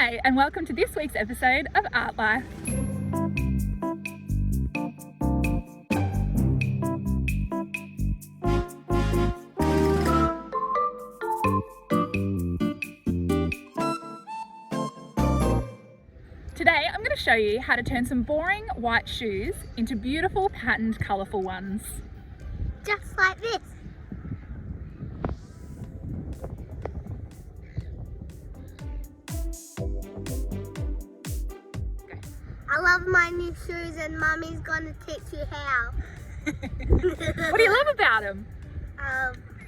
Hi, and welcome to this week's episode of Artlife. Today I'm going to show you how to turn some boring white shoes into beautiful patterned colourful ones. Just like this. I love my new shoes and Mummy's gonna teach you how. What do you love about them?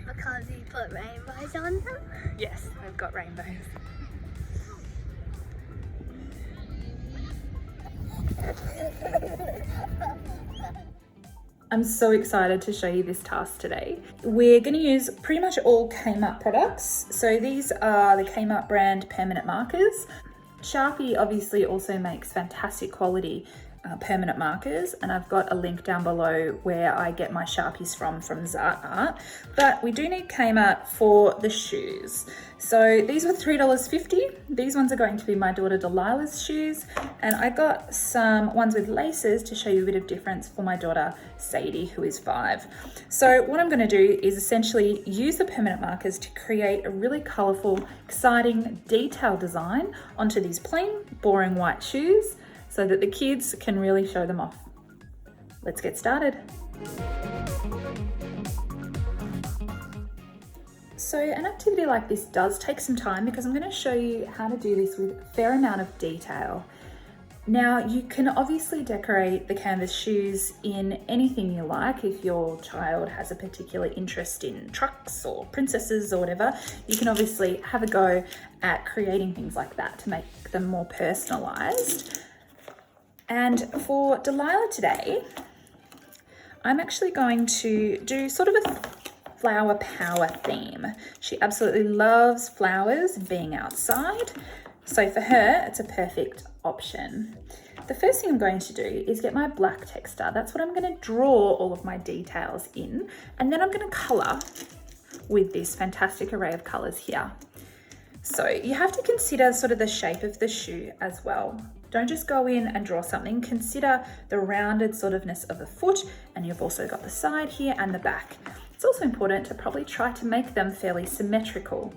Because you put rainbows on them. Yes, I've got rainbows. I'm so excited to show you this task today. We're going to use pretty much all Kmart products. So these are the Kmart brand permanent markers. Sharpie obviously also makes fantastic quality permanent markers, and I've got a link down below where I get my Sharpies from Zart Art. But we do need Kmart for the shoes. So these were $3.50. These ones are going to be my daughter Delilah's shoes, and I got some ones with laces to show you a bit of difference for my daughter Sadie, who is 5. So what I'm going to do is essentially use the permanent markers to create a really colourful, exciting, detailed design onto these plain, boring white shoes, so that the kids can really show them off. Let's get started. So an activity like this does take some time because I'm going to show you how to do this with a fair amount of detail. Now you can obviously decorate the canvas shoes in anything you like. If your child has a particular interest in trucks or princesses or whatever, you can obviously have a go at creating things like that to make them more personalised. And for Delilah today, I'm actually going to do sort of a flower power theme. She absolutely loves flowers, being outside. So for her, it's a perfect option. The first thing I'm going to do is get my black texture. That's what I'm going to draw all of my details in. And then I'm going to colour with this fantastic array of colours here. So you have to consider sort of the shape of the shoe as well. Don't just go in and draw something. Consider the rounded sort ofness of the foot, and you've also got the side here and the back. It's also important to probably try to make them fairly symmetrical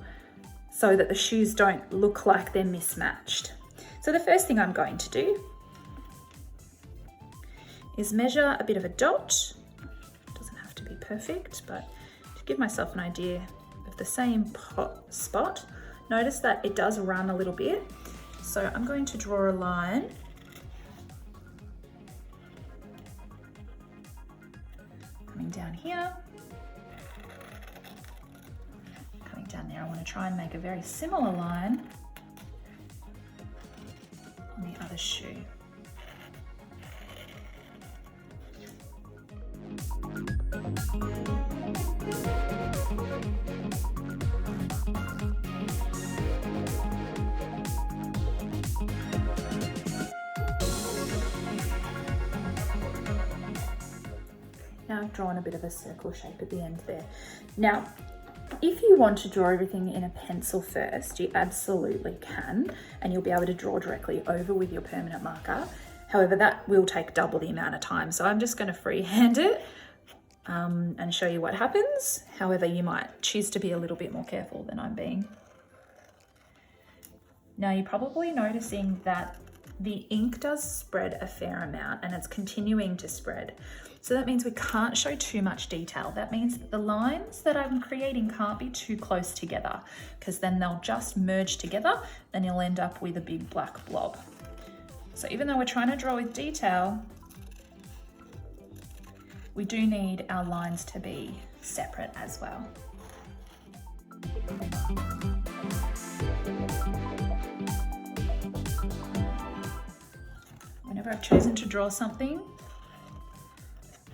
so that the shoes don't look like they're mismatched. So the first thing I'm going to do is measure a bit of a dot. It doesn't have to be perfect, but to give myself an idea of the same spot. Notice that it does run a little bit. So I'm going to draw a line coming down here, coming down there. I want to try and make a very similar line on the other shoe. Now I've drawn a bit of a circle shape at the end there. Now, if you want to draw everything in a pencil first, you absolutely can, and you'll be able to draw directly over with your permanent marker. However, that will take double the amount of time. So I'm just going to freehand it and show you what happens. However, you might choose to be a little bit more careful than I'm being. Now you're probably noticing that the ink does spread a fair amount and it's continuing to spread. So that means we can't show too much detail. That means the lines that I'm creating can't be too close together, because then they'll just merge together and you'll end up with a big black blob. So even though we're trying to draw with detail, we do need our lines to be separate as well. Whenever I've chosen to draw something,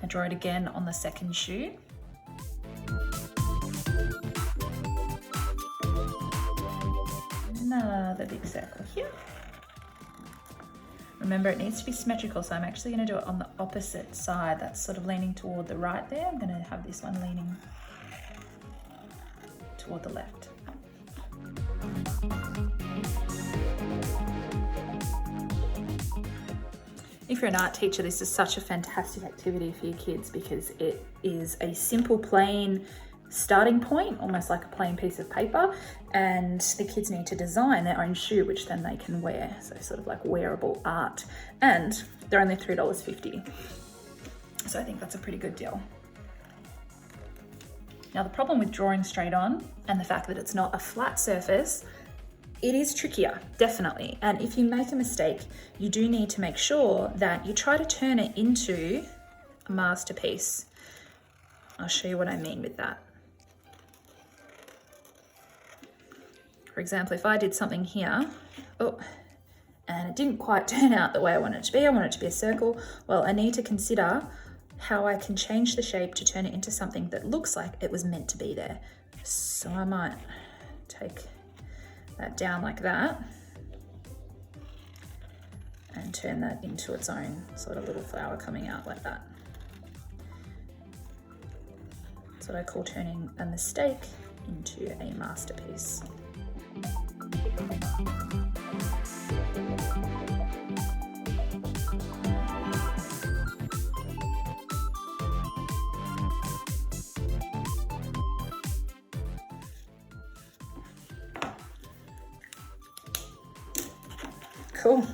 I draw it again on the second shoe. Another big circle here. Remember, it needs to be symmetrical, so I'm actually going to do it on the opposite side. That's sort of leaning toward the right there. I'm going to have this one leaning toward the left. If you're an art teacher, this is such a fantastic activity for your kids because it is a simple, plain starting point, almost like a plain piece of paper, and the kids need to design their own shoe, which then they can wear. So sort of like wearable art, and they're only $3.50. So I think that's a pretty good deal. Now the problem with drawing straight on and the fact that it's not a flat surface, it is trickier, definitely. And if you make a mistake, you do need to make sure that you try to turn it into a masterpiece. I'll show you what I mean with that. For example, if I did something here, and it didn't quite turn out the way I wanted it to be, I want it to be a circle, well, I need to consider how I can change the shape to turn it into something that looks like it was meant to be there. So I might take that down like that and turn that into its own sort of little flower coming out like that. That's what I call turning a mistake into a masterpiece. Cool.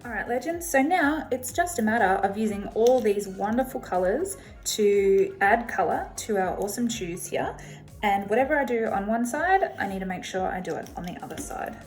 All right, legends, so now it's just a matter of using all these wonderful colors to add color to our awesome shoes here. And whatever I do on one side, I need to make sure I do it on the other side.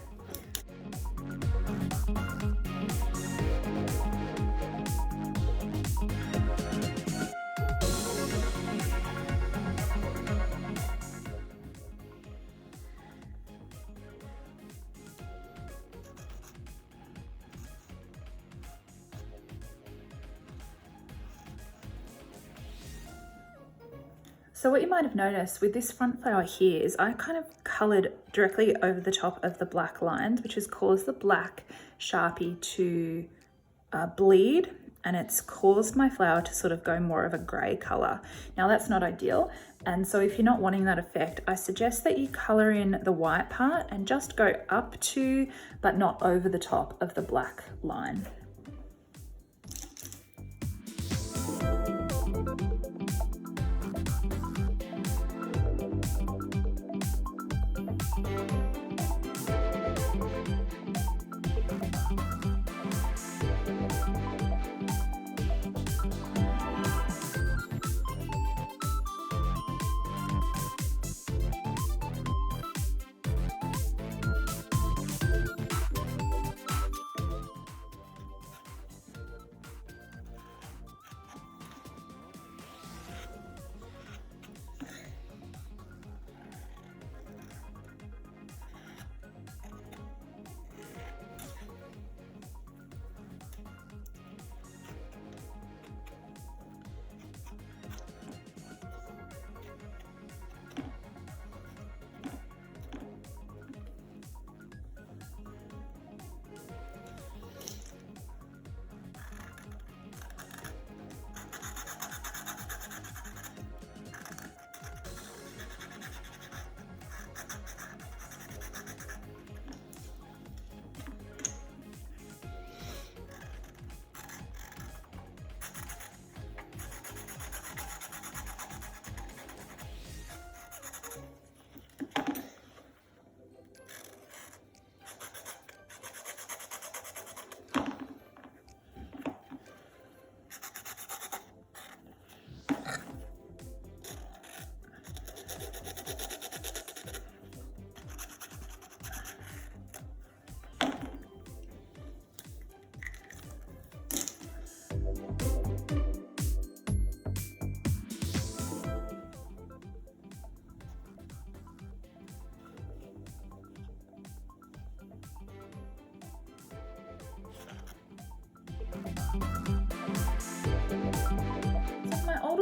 So what you might have noticed with this front flower here is I kind of coloured directly over the top of the black lines, which has caused the black Sharpie to bleed, and it's caused my flower to sort of go more of a grey colour. Now that's not ideal, and so if you're not wanting that effect, I suggest that you colour in the white part and just go up to, but not over the top of the black line.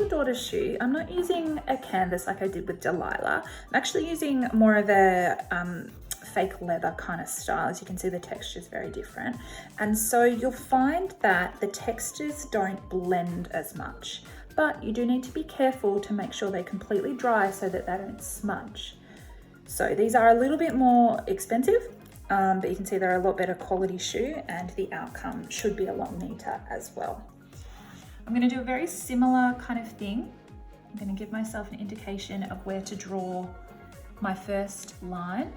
Daughter's shoe, I'm not using a canvas like I did with Delilah. I'm actually using more of a fake leather kind of style. As you can see, the texture is very different. And so you'll find that the textures don't blend as much, but you do need to be careful to make sure they're completely dry so that they don't smudge. So these are a little bit more expensive, but you can see they're a lot better quality shoe, and the outcome should be a lot neater as well. I'm going to do a very similar kind of thing. I'm going to give myself an indication of where to draw my first line.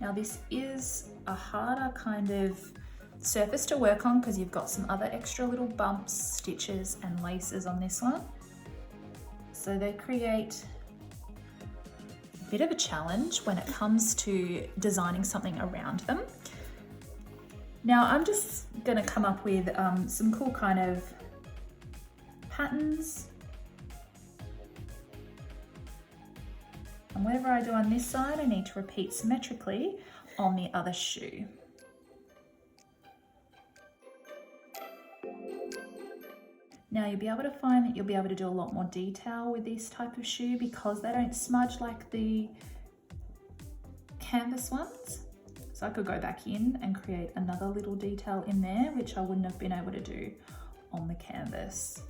Now this is a harder kind of surface to work on because you've got some other extra little bumps, stitches and laces on this one. So they create a bit of a challenge when it comes to designing something around them. Now I'm just going to come up with some cool kind of patterns. And whatever I do on this side, I need to repeat symmetrically on the other shoe. Now you'll be able to find that you'll be able to do a lot more detail with this type of shoe because they don't smudge like the canvas ones. So I could go back in and create another little detail in there, which I wouldn't have been able to do on the canvas.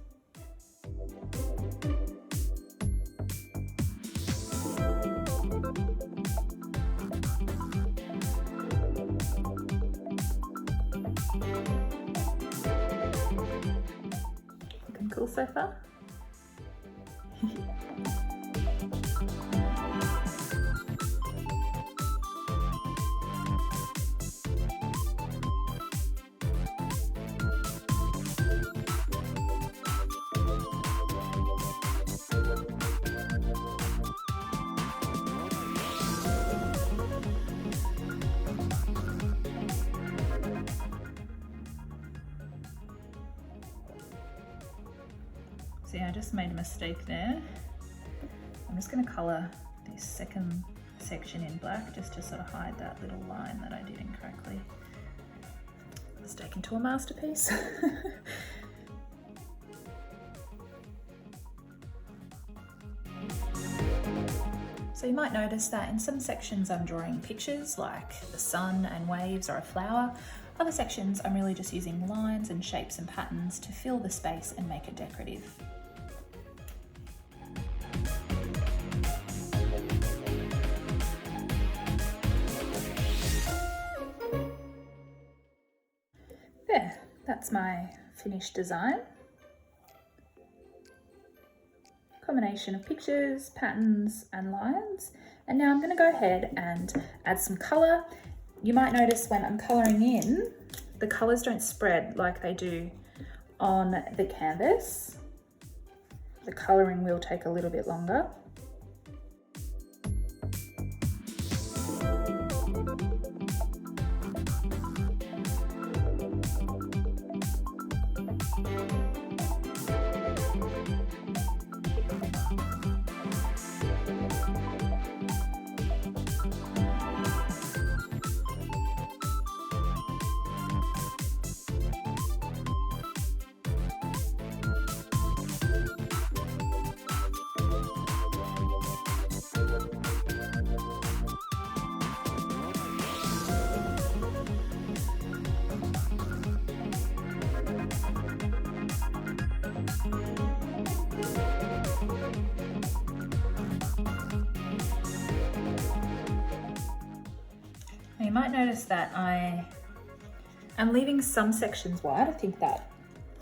Looking cool so far? See, I just made a mistake there. I'm just going to colour this second section in black just to sort of hide that little line that I did incorrectly. Mistake into a masterpiece. So you might notice that in some sections I'm drawing pictures like the sun and waves or a flower. Other sections I'm really just using lines and shapes and patterns to fill the space and make it decorative. There, that's my finished design. Combination of pictures, patterns and lines. And now I'm going to go ahead and add some colour. You might notice when I'm colouring in, the colours don't spread like they do on the canvas. The colouring will take a little bit longer. You might notice that I am leaving some sections wide. I think that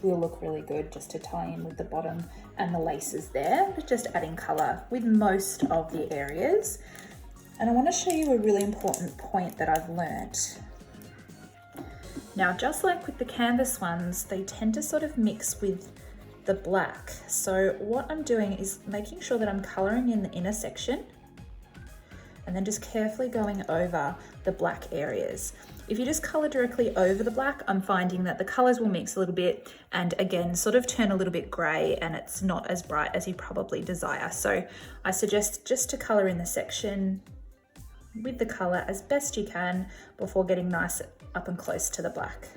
will look really good just to tie in with the bottom and the laces there, but just adding colour with most of the areas. And I want to show you a really important point that I've learnt. Now, just like with the canvas ones, they tend to sort of mix with the black. So what I'm doing is making sure that I'm colouring in the inner section and then just carefully going over the black areas. If you just colour directly over the black, I'm finding that the colours will mix a little bit and again sort of turn a little bit grey and it's not as bright as you probably desire. So I suggest just to colour in the section with the colour as best you can before getting nice up and close to the black.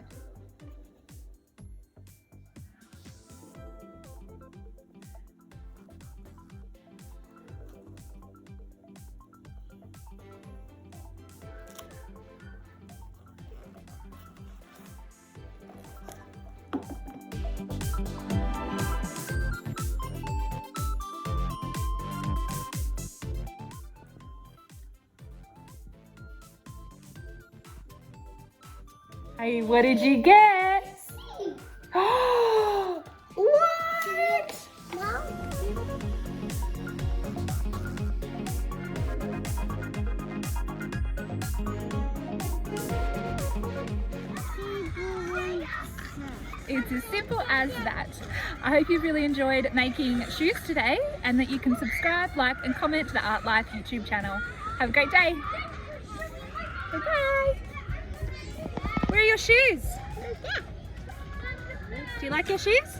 Hey, what did you get? Oh, what? It's as simple as that. I hope you've really enjoyed making shoes today and that you can subscribe, like and comment to the Artlife YouTube channel. Have a great day. Bye-bye. Where are your shoes? Do you like your shoes?